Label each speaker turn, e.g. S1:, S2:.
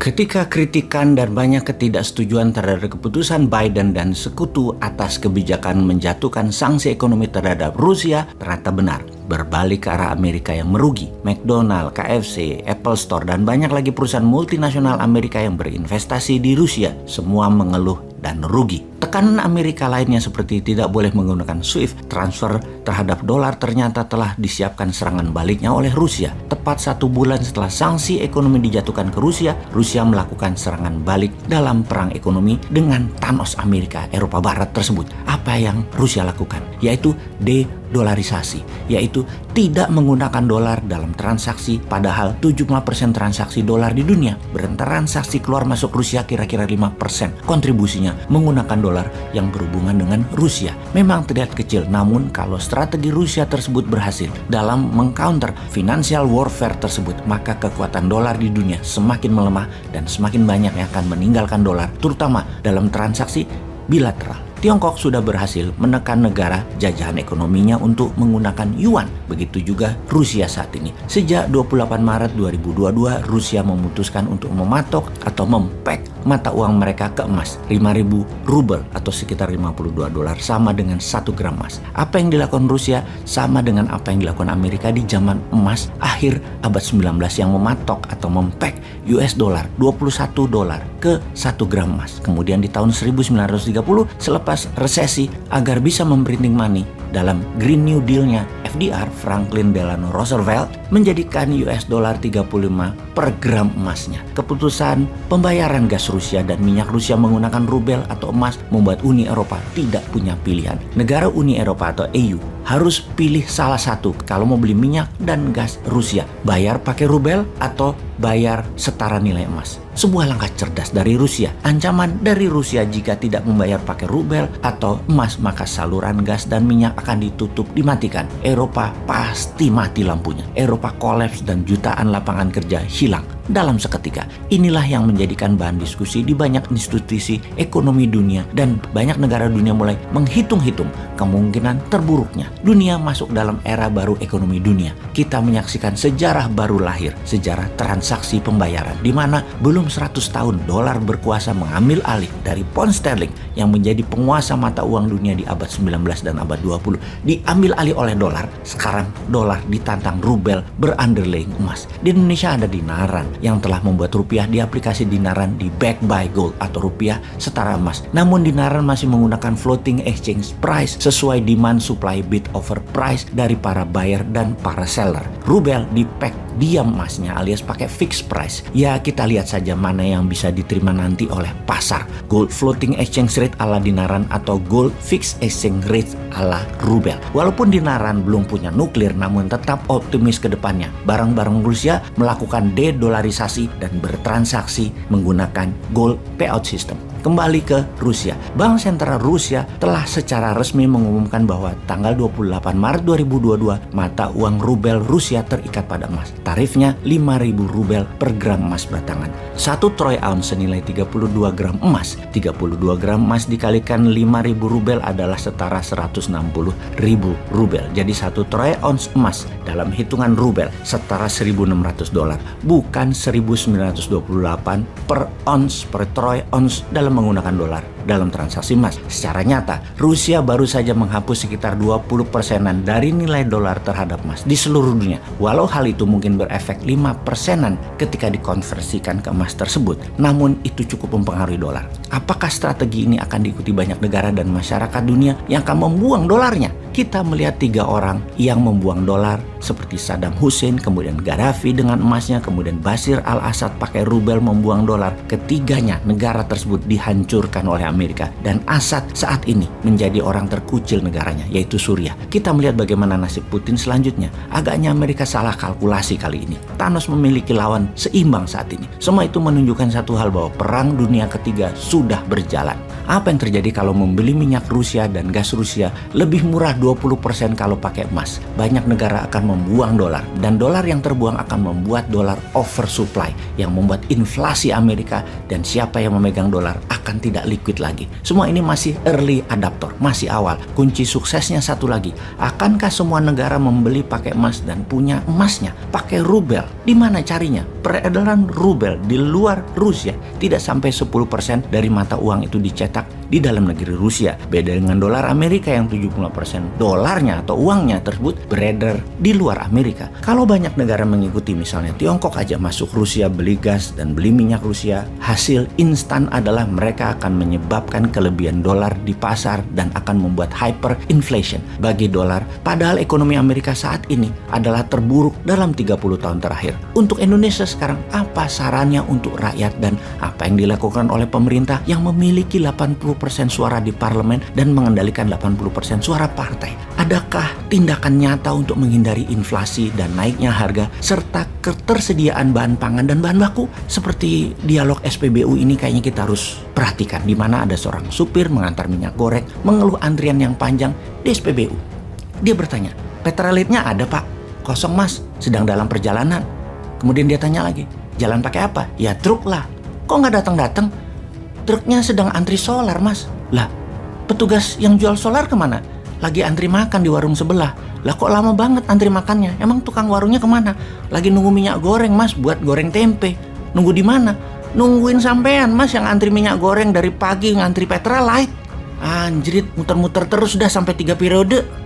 S1: Ketika kritikan dan banyak ketidaksetujuan terhadap keputusan Biden dan sekutu atas kebijakan menjatuhkan sanksi ekonomi terhadap Rusia ternyata benar, berbalik ke arah Amerika yang merugi. McDonald, KFC, Apple Store, dan banyak lagi perusahaan multinasional Amerika yang berinvestasi di Rusia semua mengeluh dan rugi. Tekanan Amerika lainnya seperti tidak boleh menggunakan SWIFT transfer terhadap dolar ternyata telah disiapkan serangan baliknya oleh Rusia. Tepat 1 bulan setelah sanksi ekonomi dijatuhkan ke Rusia, Rusia melakukan serangan balik dalam perang ekonomi dengan Thanos Amerika Eropa Barat tersebut. Apa yang Rusia lakukan? Yaitu de-dolarisasi, yaitu tidak menggunakan dolar dalam transaksi, padahal 75% transaksi dolar di dunia bertransaksi keluar masuk Rusia kira-kira 5% kontribusinya menggunakan dolar yang berhubungan dengan Rusia. Memang terlihat kecil, namun kalau strategi Rusia tersebut berhasil dalam mengcounter financial warfare tersebut, maka kekuatan dolar di dunia semakin melemah dan semakin banyak yang akan meninggalkan dolar, terutama dalam transaksi bilateral. Tiongkok sudah berhasil menekan negara jajahan ekonominya untuk menggunakan yuan. Begitu juga Rusia saat ini. Sejak 28 Maret 2022, Rusia memutuskan untuk mematok atau mempek mata uang mereka ke emas. 5.000 rubel atau sekitar 52 dolar sama dengan 1 gram emas. Apa yang dilakukan Rusia sama dengan apa yang dilakukan Amerika di zaman emas akhir abad 19 yang mematok atau mempek US dollar 21 dolar ke 1 gram emas. Kemudian di tahun 1930 selepas resesi, agar bisa memprinting money dalam Green New Deal-nya FDR, Franklin Delano Roosevelt, menjadikan US dollar 35 per gram emasnya. Keputusan pembayaran gas Rusia dan minyak Rusia menggunakan rubel atau emas membuat Uni Eropa tidak punya pilihan. Negara Uni Eropa atau EU harus pilih salah satu kalau mau beli minyak dan gas Rusia. Bayar pakai rubel atau bayar setara nilai emas. Sebuah langkah cerdas dari Rusia. Ancaman dari Rusia jika tidak membayar pakai rubel atau emas, maka saluran gas dan minyak akan ditutup, dimatikan. Eropa pasti mati lampunya. Eropa kolaps dan jutaan lapangan kerja hilang dalam seketika. Inilah yang menjadikan bahan diskusi di banyak institusi ekonomi dunia, dan banyak negara dunia mulai menghitung-hitung kemungkinan terburuknya. Dunia masuk dalam era baru ekonomi dunia. Kita menyaksikan sejarah baru lahir, sejarah transaksi pembayaran, di mana belum 100 tahun dolar berkuasa mengambil alih dari pound sterling yang menjadi penguasa mata uang dunia di abad 19 dan abad 20, diambil alih oleh dolar. Sekarang dolar ditantang rubel berunderlying emas. Di Indonesia ada dinaran yang telah membuat rupiah di aplikasi dinaran di back by gold atau rupiah setara emas. Namun dinaran masih menggunakan floating exchange price sesuai demand supply bid over price dari para buyer dan para seller. Rubel di pack diam emasnya alias pakai fixed price. Ya, kita lihat saja mana yang bisa diterima nanti oleh pasar. Gold floating exchange rate ala dinaran atau gold fixed exchange rate ala rubel. Walaupun dinaran belum punya nuklir, namun tetap optimis ke depannya. Barang-barang Rusia melakukan de-dolarisasi dan bertransaksi menggunakan gold payout system. Kembali ke Rusia. Bank Sentral Rusia telah secara resmi mengumumkan bahwa tanggal 28 Maret 2022 mata uang rubel Rusia terikat pada emas. Tarifnya 5.000 rubel per gram emas batangan. 1 troy ounce senilai 32 gram emas. 32 gram emas dikalikan 5.000 rubel adalah setara 160.000 rubel. Jadi 1 troy ounce emas dalam hitungan rubel setara 1.600 dolar, bukan 1.928 per ounce per troy ounce dalam menggunakan dolar dalam transaksi emas. Secara nyata, Rusia baru saja menghapus sekitar 20%-an dari nilai dolar terhadap emas di seluruh dunia. Walau hal itu mungkin berefek 5%-an ketika dikonversikan ke emas tersebut, namun itu cukup mempengaruhi dolar. Apakah strategi ini akan diikuti banyak negara dan masyarakat dunia yang akan membuang dolarnya? Kita melihat 3 orang yang membuang dolar seperti Saddam Hussein, kemudian Gaddafi dengan emasnya, kemudian Bashir al-Assad pakai rubel membuang dolar. Ketiganya negara tersebut dihancurkan oleh Amerika, dan Assad saat ini menjadi orang terkucil negaranya, yaitu Suriah. Kita melihat bagaimana nasib Putin selanjutnya. Agaknya Amerika salah kalkulasi kali ini. Thanos memiliki lawan seimbang saat ini. Semua itu menunjukkan satu hal, bahwa perang dunia ketiga sudah berjalan. Apa yang terjadi kalau membeli minyak Rusia dan gas Rusia lebih murah 20% kalau pakai emas? Banyak negara akan membuang dolar, dan dolar yang terbuang akan membuat dolar oversupply yang membuat inflasi Amerika, dan siapa yang memegang dolar akan tidak liquid lagi. Semua ini masih early adapter, masih awal. Kunci suksesnya satu lagi, akankah semua negara membeli pakai emas dan punya emasnya pakai rubel? Di mana carinya? peredaran rubel di luar Rusia tidak sampai 10% dari mata uang itu dicetak di dalam negeri Rusia. Beda dengan dolar Amerika yang 70% dolarnya atau uangnya tersebut beredar di luar Amerika. Kalau banyak negara mengikuti, misalnya Tiongkok aja masuk Rusia beli gas dan beli minyak Rusia, hasil instan adalah mereka akan menyebabkan kelebihan dolar di pasar dan akan membuat hyperinflation bagi dolar. Padahal ekonomi Amerika saat ini adalah terburuk dalam 30 tahun terakhir. Untuk Indonesia sekarang, apa sarannya untuk rakyat dan apa yang dilakukan oleh pemerintah yang memiliki 80% suara di parlemen dan mengendalikan 80% suara partai? Adakah tindakan nyata untuk menghindari inflasi dan naiknya harga serta ketersediaan bahan pangan dan bahan baku? Seperti dialog SPBU ini kayaknya kita harus perhatikan, di mana ada seorang supir mengantar minyak goreng mengeluh antrian yang panjang di SPBU. Dia bertanya, Petrolitnya ada pak? Kosong mas, sedang dalam perjalanan. Kemudian dia tanya lagi, jalan pakai apa? Ya truk lah. Kok nggak datang-datang? Truknya sedang antri solar mas. Lah, petugas yang jual solar kemana? Lagi antri makan di warung sebelah. Lah kok lama banget antri makannya? Emang tukang warungnya kemana? Lagi nunggu minyak goreng mas buat goreng tempe. Nunggu di mana? Nungguin sampean mas yang antri minyak goreng dari pagi ngantri Petralite. Anjrit, muter-muter terus dah sampai 3 periode.